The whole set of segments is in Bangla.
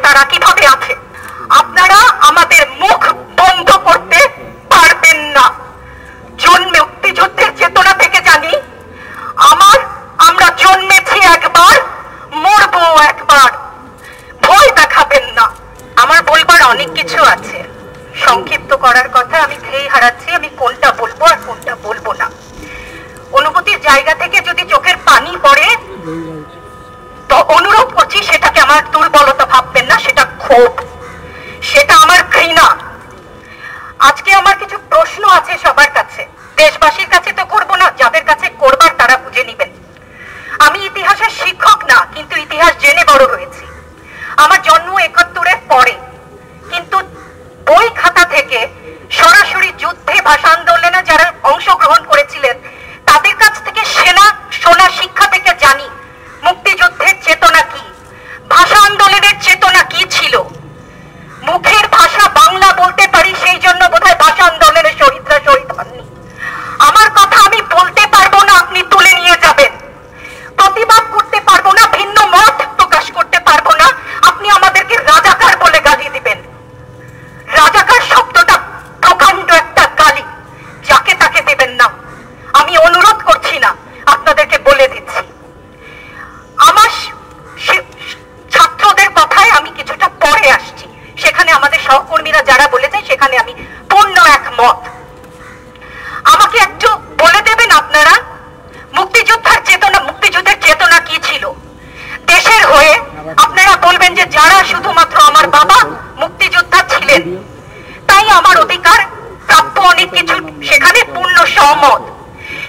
তারা কিভাবে আছে। আপনারা আমাদের মুখ বন্ধ করতে পারবেন না। মুক্তিযুদ্ধের চেতনা থেকে জানি আমরা জন্মেছি একবার, মরবো একবার। ভয় দেখাবেন না। আমার বলবার অনেক কিছু আছে, সংক্ষিপ্ত করার কথা আমি খেয়ে হারাচ্ছি, আমি কোনটা বলবো আর কোনটা বলবো না। অনুভূতির জায়গা থেকে যদি চোখের পানি পড়ে তো অনুরোধ করছি সেটাকে আমার দুর্বলতা ভাববেন না, সেটা ক্ষোভ, সেটা আমার ঘৃণা। আজকে আমার কিছু প্রশ্ন আছে সবার কাছে, দেশবাসীর কাছে তো করবো না, যাদের কাছে করবার তারা বুঝে নিবেন। আমি ইতিহাসের শিক্ষক না, কিন্তু ইতিহাস জেনে বড় হয়েছি। আমার জন্ম ৭১-এর পরে, কিন্তু বই খাতা থেকে সরাসরি যুদ্ধে, ভাষা আন্দোলনে যারা অংশগ্রহণ করেছিলেন তাদের কাছ থেকে শোনা শিক্ষা থেকে জানি মুক্তিযুদ্ধের চেতনা কি, ভাষা আন্দোলনের চেতনা কি ছিল। মুখের ভাষা বাংলা বলতে পারি, সেই জন্য বোধহয় ভাষা আন্দোলনের শহীদরা শহীদ হননি। আমার কথা আমি বলতে পারবো না, আপনি তুলে নিয়ে যাবেন। প্রতিবাদ করতে পারবো না, ভিন্ন মত প্রকাশ করতে পারবো না, আপনি আমাদেরকে রাজাকার বলে গালি দিবেন। রাজাকার শব্দটা প্রকাণ্ড একটা গালি, যাকে তাকে দেবেন না। আমি অনুরোধ করছি না, আপনাদেরকে বলে দিচ্ছি। আমার ছাত্রদের কথায় আমি কিছুটা পরে আসছি, সেখানে আমাদের সহকর্মীরা যারা বলেছে সেখানে আমি পূর্ণ একমত। আমাকে একটু বলে দেবেন আপনারা মুক্তিযুদ্ধের চেতনা কি ছিল দেশের হয়ে। আপনারা বলবেন যে যারা শুধুমাত্র আমার বাবা মুক্তিযোদ্ধা ছিলেন তাই আমার অধিকার প্রাপ্য অনেক কিছু, সেখানে পূর্ণ সহমত।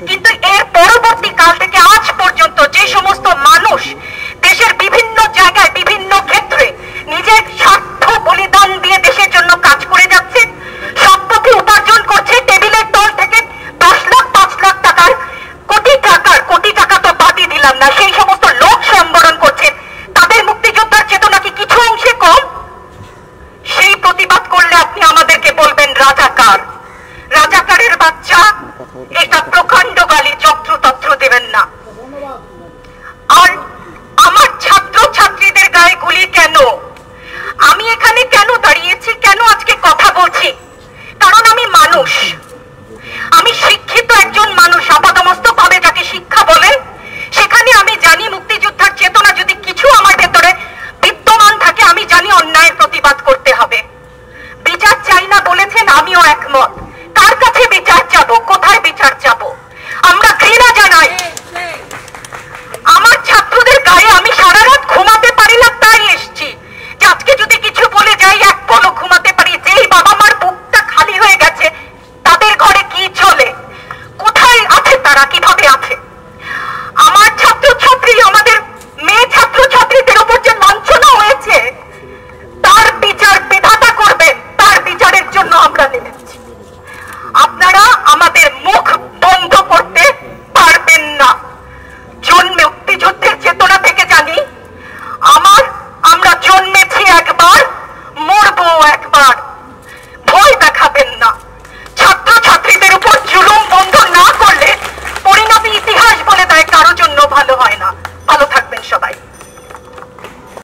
কিন্তু এর পরবর্তী কাল থেকে আজ পর্যন্ত যে সমস্ত মানুষ দেশের বিভিন্ন জায়গায় বিভিন্ন ক্ষেত্রে নিজের স্বার্থ বলিদান দিয়ে দেশের জন্য কাজ করে যাচ্ছে, সম্পত্তি উপার্জন করছে, টেবিলের তল থেকে 10 লাখ 5 লাখ টাকার কোটি টাকা তো বাদই দিলাম না, সেই সমস্ত লোক সম্বরণ করছে, তাদের মুক্তিযোদ্ধার চেতনা কি কিছু অংশে কম? সেই প্রতিবাদ করলে আপনি আমাদেরকে বলবেন রাজাকার। রাজাকারের বাচ্চা, এটা প্রকাণ্ড গালি, যত্রতত্র দেবেন না। আর আমার ছাত্র ছাত্রীদের গায়ে গুলি কেন? আমি এখানে কেন দাঁড়িয়েছি, কেন আজকে কথা বলছি? কারণ আমি মানুষ, আমি শিক্ষিত একজন মানুষ, আপাতমস্তক ভাবে যাকে শিক্ষা বলেন। সেখানে আমি জানি মুক্তিযোদ্ধার চেতনা যদি কিছু আমার ভেতরে বিদ্যমান থাকে, আমি জানি অন্যায়ের প্রতিবাদ করতে হবে। বিচার চাই না বলেছেন, আমিও একমত।